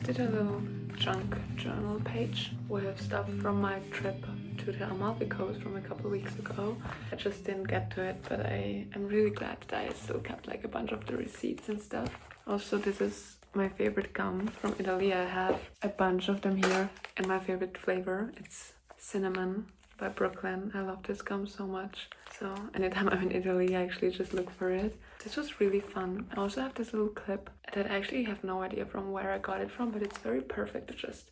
did a little junk journal page with stuff from my trip to the Amalfi Coast from a couple of weeks ago. I just didn't get to it, but I am really glad that I still kept like a bunch of the receipts and stuff. Also, this is my favorite gum from Italy. I have a bunch of them here, and my favorite flavor, it's cinnamon by Brooklyn. I love this gum so much. So anytime I'm in Italy, I actually just look for it. This was really fun. I also have this little clip that I actually have no idea from where I got it from, but it's very perfect to just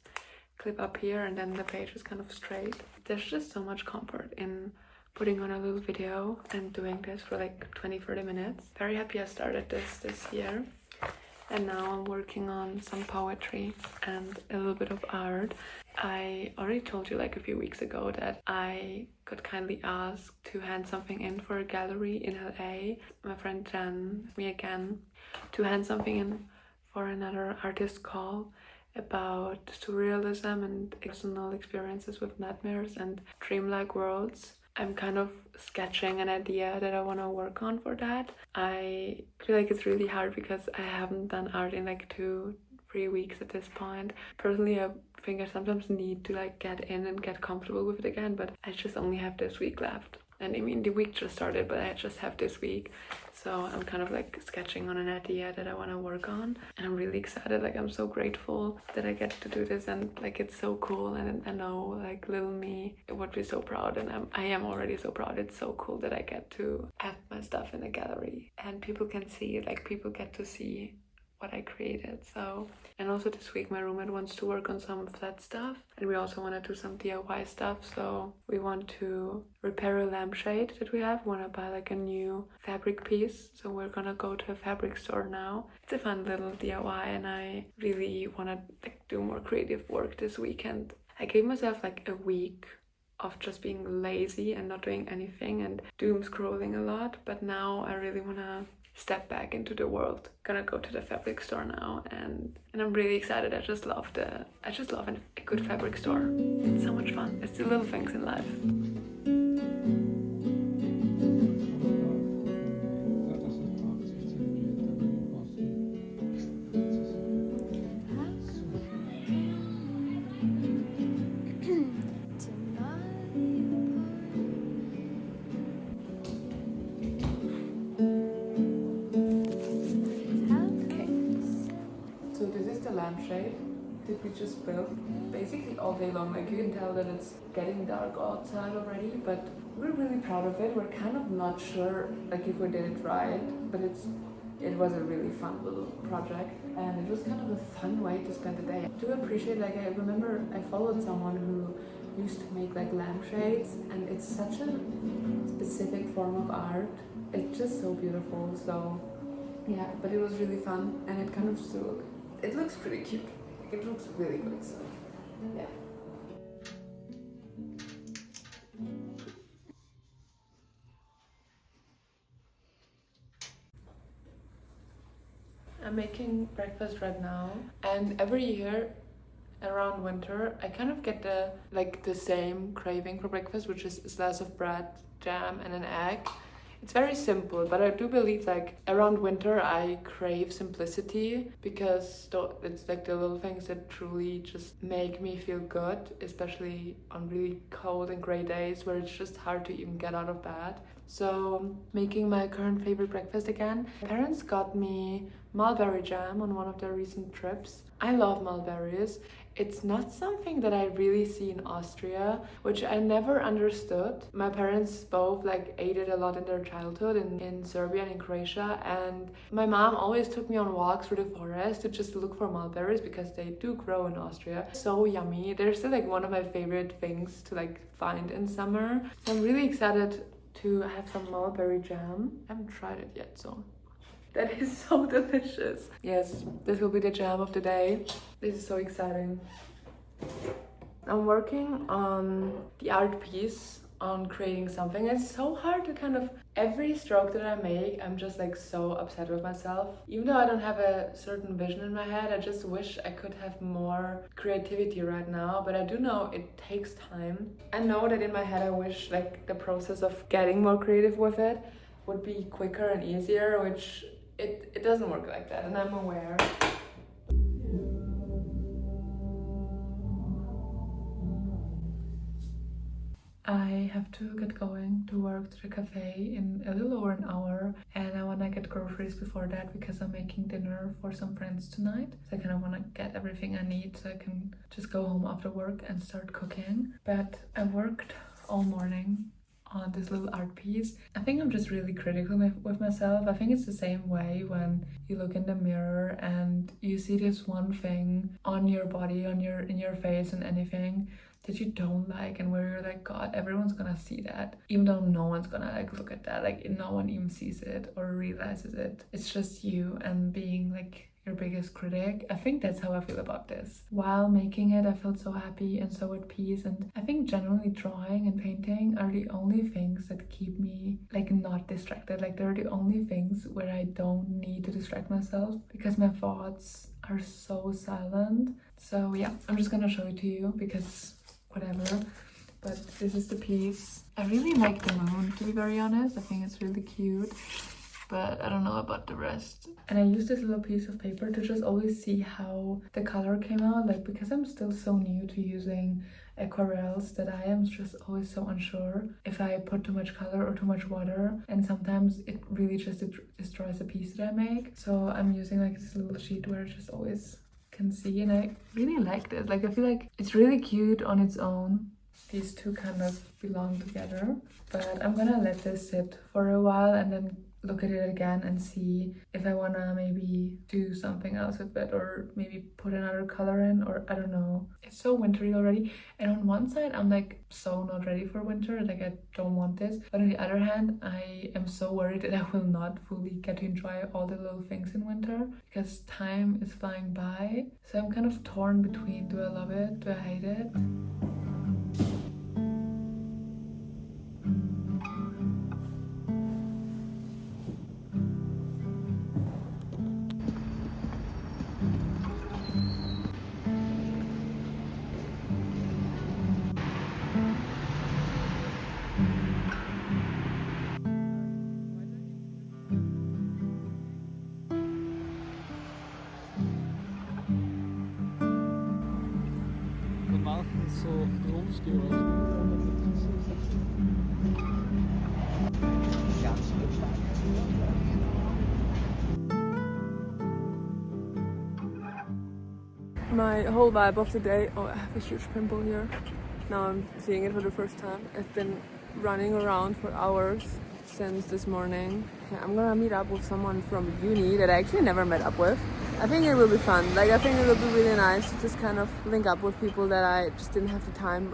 clip up here and then the page is kind of straight. There's just so much comfort in putting on a little video and doing this for like 20-30 minutes. Very happy I started this year. And now I'm working on some poetry and a little bit of art. I already told you like a few weeks ago that I got kindly asked to hand something in for a gallery in LA. My friend Jen, me again, to hand something in for another artist call about surrealism and personal experiences with nightmares and dreamlike worlds. I'm kind of sketching an idea that I want to work on for that. I feel like it's really hard because I haven't done art in like 2-3 weeks at this point. Personally, I think I sometimes need to like get in and get comfortable with it again, but I just only have this week left. And I mean, the week just started, but I just have this week. So I'm kind of like sketching on an idea that I want to work on. And I'm really excited. Like, I'm so grateful that I get to do this. And like, it's so cool. And I know like little me would be so proud. And I am already so proud. It's so cool that I get to have my stuff in a gallery. And people can see, like people get to see what I created. So, and also this week my roommate wants to work on some flat stuff, and we also want to do some DIY stuff. So we want to repair a lampshade that we have. We want to buy like a new fabric piece, so we're gonna go to a fabric store now. It's a fun little DIY, and I really want to like do more creative work this weekend. I gave myself like a week of just being lazy and not doing anything and doom scrolling a lot, but now I really want to step back into the world. Gonna go to the fabric store now, and I'm really excited. I just love a good fabric store. It's so much fun. It's the little things in life. Lampshade that we just built basically all day long. Like you can tell that it's getting dark outside already, but we're really proud of it. We're kind of not sure like if we did it right, but it was a really fun little project, and it was kind of a fun way to spend the day. I do appreciate, like I remember I followed someone who used to make like lampshades, and it's such a specific form of art. It's just so beautiful. So yeah, but it was really fun, and it kind of still it looks pretty cute. It looks really good, so yeah. I'm making breakfast right now, and every year around winter I kind of get the same craving for breakfast, which is a slice of bread, jam, and an egg. It's very simple, but I do believe like around winter I crave simplicity, because it's like the little things that truly just make me feel good, especially on really cold and gray days where it's just hard to even get out of bed. So making my current favorite breakfast again. My parents got me mulberry jam on one of their recent trips. I love mulberries. It's not something that I really see in Austria, which I never understood. My parents both like ate it a lot in their childhood in Serbia and in Croatia, and my mom always took me on walks through the forest to just look for mulberries because they do grow in Austria. So yummy. They're still like one of my favorite things to like find in summer. So I'm really excited to have some mulberry jam. I haven't tried it yet, so that is so delicious. Yes, this will be the jam of the day. This is so exciting. I'm working on the art piece, on creating something. It's so hard to kind of, every stroke that I make, I'm just like so upset with myself. Even though I don't have a certain vision in my head, I just wish I could have more creativity right now, but I do know it takes time. I know that in my head I wish like the process of getting more creative with it would be quicker and easier, which it doesn't work like that, and I'm aware. I have to get going to work to the cafe in a little over an hour, and I want to get groceries before that because I'm making dinner for some friends tonight. So I kind of want to get everything I need so I can just go home after work and start cooking. But I worked all morning on this little art piece. I think I'm just really critical with myself. I think it's the same way when you look in the mirror and you see this one thing on your body, in your face and anything that you don't like, and where you're like, God, everyone's gonna see that, even though no one's gonna like look at that, like no one even sees it or realizes it. It's just you and being like your biggest critic. I think that's how I feel about this. While making it, I felt so happy and so at peace, and I think generally drawing and painting are the only things that keep me like not distracted. Like they're the only things where I don't need to distract myself because my thoughts are so silent. So yeah, I'm just gonna show it to you because whatever. But this is the piece. I really like the moon, to be very honest. I think it's really cute, but I don't know about the rest. And I used this little piece of paper to just always see how the color came out, like because I'm still so new to using aquarels that I am just always so unsure if I put too much color or too much water, and sometimes it really just destroys the piece that I make. So I'm using like this little sheet where I just always can see, and I really like this. Like I feel like it's really cute on its own. These two kind of belong together, but I'm gonna let this sit for a while and then look at it again and see if I wanna maybe do something else with it, or maybe put another color in, or I don't know. It's so wintry already, and on one side I'm like so not ready for winter, like I don't want this, but on the other hand I am so worried that I will not fully get to enjoy all the little things in winter because time is flying by. So I'm kind of torn between, do I love it, do I hate it? So berufsgericht. My whole vibe of the day, oh, I have a huge pimple here. Now I'm seeing it for the first time. I've been running around for hours since this morning. Yeah, I'm gonna meet up with someone from uni that I actually never met up with. I think it will be fun. Like I think it will be really nice to just kind of link up with people that I just didn't have the time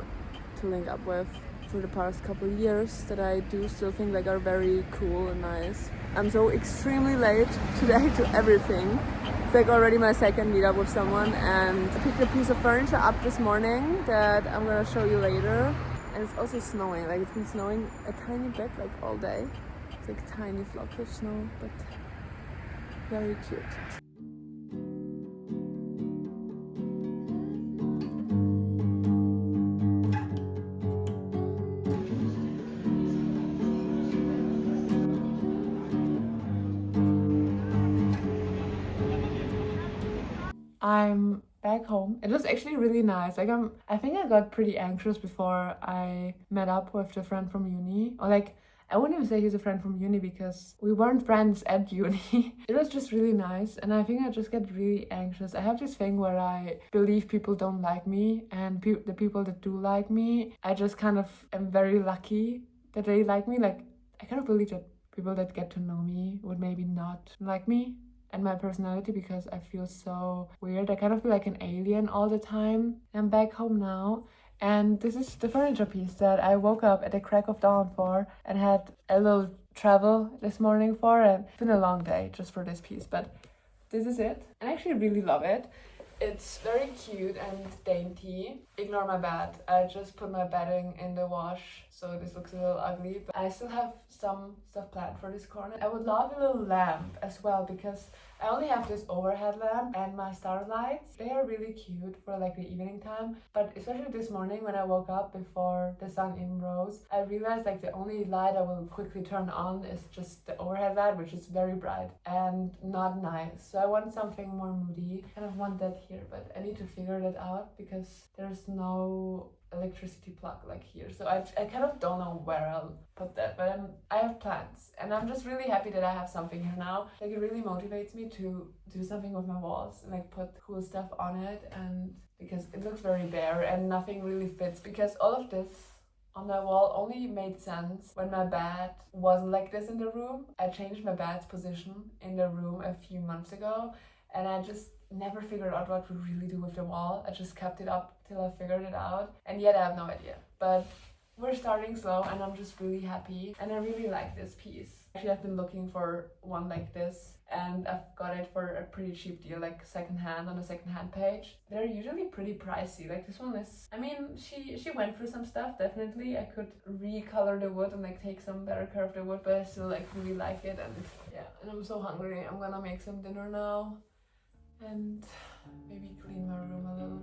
to link up with for the past couple of years, that I do still think like are very cool and nice. I'm so extremely late today to everything. It's like already my second meetup with someone, and I picked a piece of furniture up this morning that I'm gonna show you later. And it's also snowing, like it's been snowing a tiny bit like all day. It's like a tiny flock of snow, but very cute. I'm back home. It was actually really nice. Like I think I got pretty anxious before I met up with the friend from uni. Or like I wouldn't even say he's a friend from uni because we weren't friends at uni. It was just really nice, and I think I just get really anxious. I have this thing where I believe people don't like me, and the people that do like me, I just kind of am very lucky that they like me. Like I kind of believe that people that get to know me would maybe not like me and my personality because I feel so weird. I kind of feel like an alien all the time. I'm back home now, and this is the furniture piece that I woke up at the crack of dawn for and had a little travel this morning for, and it's been a long day just for this piece, but this is it. I actually really love it. It's very cute and dainty. Ignore my bed. I just put my bedding in the wash, so this looks a little ugly, but I still have some stuff planned for this corner. I would love a little lamp as well because I only have this overhead lamp and my starlights. They are really cute for like the evening time, but especially this morning when I woke up before the sun even rose, I realized like the only light I will quickly turn on is just the overhead light, which is very bright and not nice. So I want something more moody. I kind of want that here, but I need to figure that out because there's no electricity plug like here, so I kind of don't know where I'll put that, but I have plans, and I'm just really happy that I have something here now. Like, it really motivates me to do something with my walls and like put cool stuff on it, and because it looks very bare and nothing really fits, because all of this on my wall only made sense when my bed wasn't like this in the room. I changed my bed's position in the room a few months ago, and I just never figured out what to really do with the wall. I just kept it up till I figured it out, and yet I have no idea. But we're starting slow, and I'm just really happy, and I really like this piece. Actually, I've been looking for one like this, and I've got it for a pretty cheap deal, like secondhand on the secondhand page. They're usually pretty pricey. Like, this one is, I mean, she went through some stuff, definitely. I could recolor the wood and like take some better care of the wood, but I still like really like it. And yeah, and I'm so hungry. I'm gonna make some dinner now and maybe clean my room a little.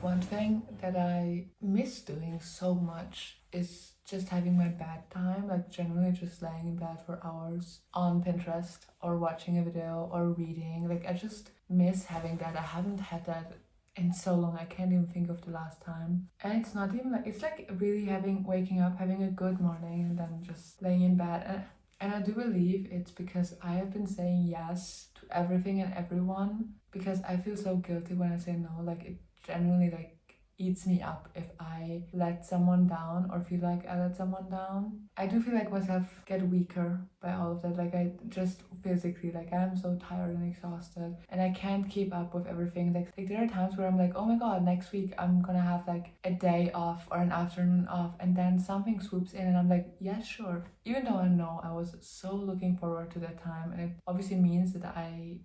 One thing that I miss doing so much is just having my bed time, like generally just laying in bed for hours on Pinterest or watching a video or reading. Like, I just miss having that. I haven't had that in so long. I can't even think of the last time. And it's not even like, it's like really waking up, having a good morning, and then just laying in bed. And I do believe it's because I have been saying yes to everything and everyone, because I feel so guilty when I say no. Like, it generally like eats me up if I let someone down or feel like I let someone down. I do feel like myself get weaker by all of that. Like, I just physically, like, I'm so tired and exhausted, and I can't keep up with everything. Like there are times where I'm like, oh my god, next week I'm gonna have like a day off or an afternoon off, and then something swoops in and I'm like, yeah, sure. Even though I know I was so looking forward to that time, and it obviously means that I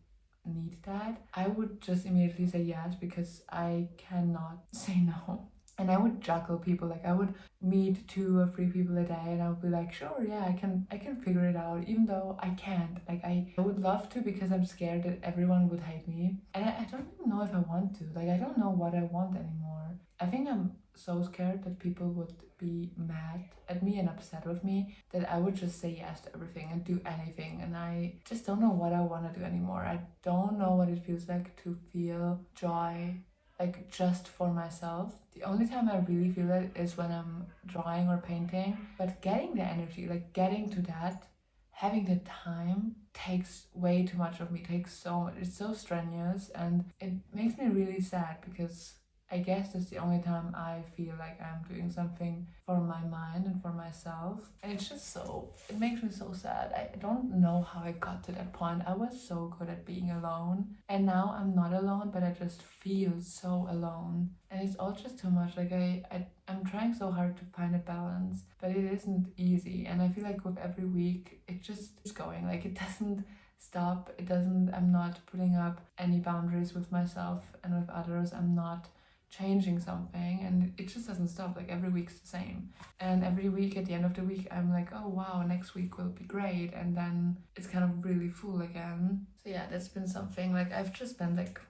need that, I would just immediately say yes, because I cannot say no. And I would juggle people. Like, I would meet 2 or 3 people a day, and I would be like, sure, yeah, I can figure it out, even though I can't. Like, I would love to, because I'm scared that everyone would hate me, and I don't even know if I want to. Like, I don't know what I want anymore. I think I'm so scared that people would be mad at me and upset with me that I would just say yes to everything and do anything, and I just don't know what I want to do anymore. I don't know what it feels like to feel joy, like, just for myself. The only time I really feel it is when I'm drawing or painting, but getting the energy, like getting to that, having the time takes way too much of me, takes so much. It's so strenuous, and it makes me really sad, because I guess that's the only time I feel like I'm doing something for my mind and for myself. And it's just so, it makes me so sad. I don't know how I got to that point. I was so good at being alone, and now I'm not alone, but I just feel so alone. And it's all just too much. Like, I'm trying so hard to find a balance, but it isn't easy. And I feel like with every week, it just is going. Like, it doesn't stop. I'm not putting up any boundaries with myself and with others. I'm not changing something, and it just doesn't stop. Like, every week's the same, and every week at the end of the week I'm like, oh wow, next week will be great, and then it's kind of really full again. So yeah, that's been something. Like, I've just spent like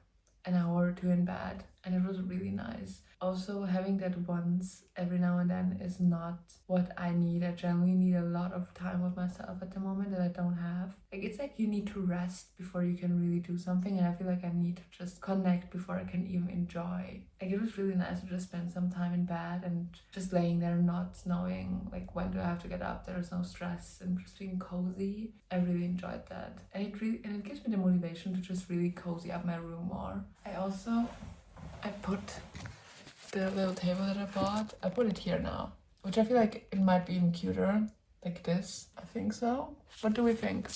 an hour or 2 in bed, and it was really nice. Also, having that once every now and then is not what I need. I generally need a lot of time with myself at the moment that I don't have. Like, it's like you need to rest before you can really do something, and I feel like I need to just connect before I can even enjoy. Like, it was really nice to just spend some time in bed and just laying there, not knowing like when do I have to get up. There's no stress, and just being cozy. I really enjoyed that, and it gives me the motivation to just really cozy up my room more. I put the little table that I put it here now, which I feel like it might be even cuter, like this. I think so. What do we think?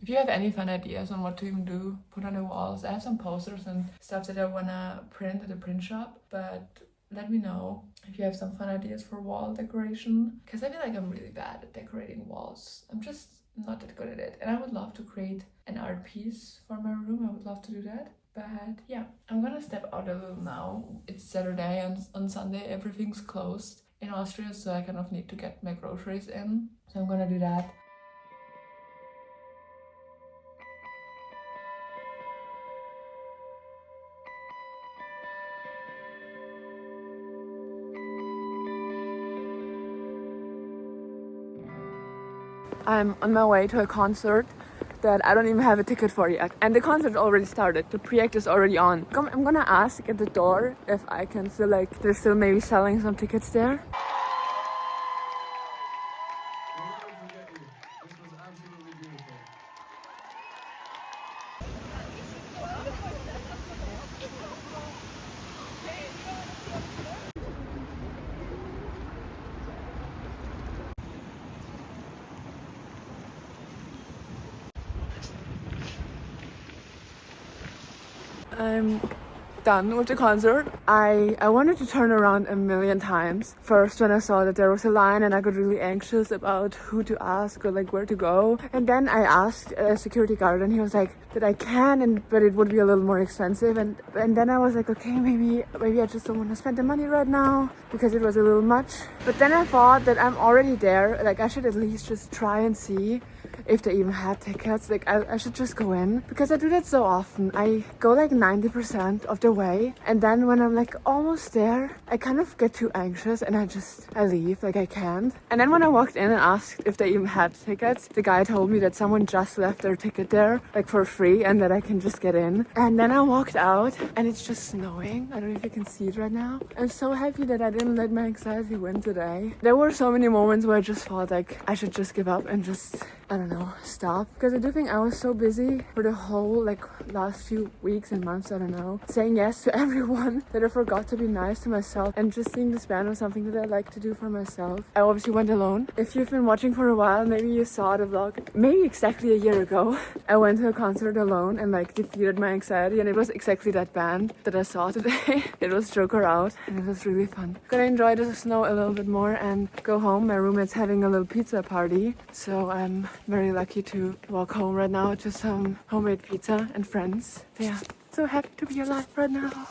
If you have any fun ideas on what to even do, put on the walls. I have some posters and stuff that I wanna print at the print shop, but let me know if you have some fun ideas for wall decoration, because I feel like I'm really bad at decorating walls. I'm just not that good at it, and I would love to create an art piece for my room. I would love to do that. But yeah, I'm gonna step out a little now. It's Saturday and on Sunday everything's closed in Austria, so I kind of need to get my groceries in. So I'm gonna do that. I'm on my way to a concert that I don't even have a ticket for yet. And the concert already started. The pre-act is already on. I'm gonna ask at the door if I can feel like they're still maybe selling some tickets there. We'll never forget you. This was absolutely beautiful. I'm done with the concert. I wanted to turn around a million times. First when I saw that there was a line and I got really anxious about who to ask or like where to go. And then I asked a security guard and he was like that I can, but it would be a little more expensive. And then I was like, okay, maybe I just don't want to spend the money right now because it was a little much. But then I thought that I'm already there. Like I should at least just try and see if they even had tickets. Like I should just go in because I do that so often. I go like 90% of the way, and then when I'm like almost there, I kind of get too anxious and I leave, like I can't. And then when I walked in and asked if they even had tickets, the guy told me that someone just left their ticket there like for free and that I can just get in. And then I walked out and it's just snowing. I don't know if you can see it right now. I'm so happy that I didn't let my anxiety win today. There were so many moments where I just thought like I should just give up and just, I don't know, stop. Because I do think I was so busy for the whole like last few weeks and months, I don't know, saying yes to everyone that I forgot to be nice to myself, and just seeing this band was something that I like to do for myself. I obviously went alone. If you've been watching for a while, maybe you saw the vlog maybe exactly a year ago. I went to a concert alone and like defeated my anxiety, and it was exactly that band that I saw today. It was Joker Out and it was really fun. Gonna enjoy the snow a little bit more and go home. My roommate's having a little pizza party, so I'm very lucky to walk home right now to some homemade pizza and friends. Yeah, so happy to be alive right now.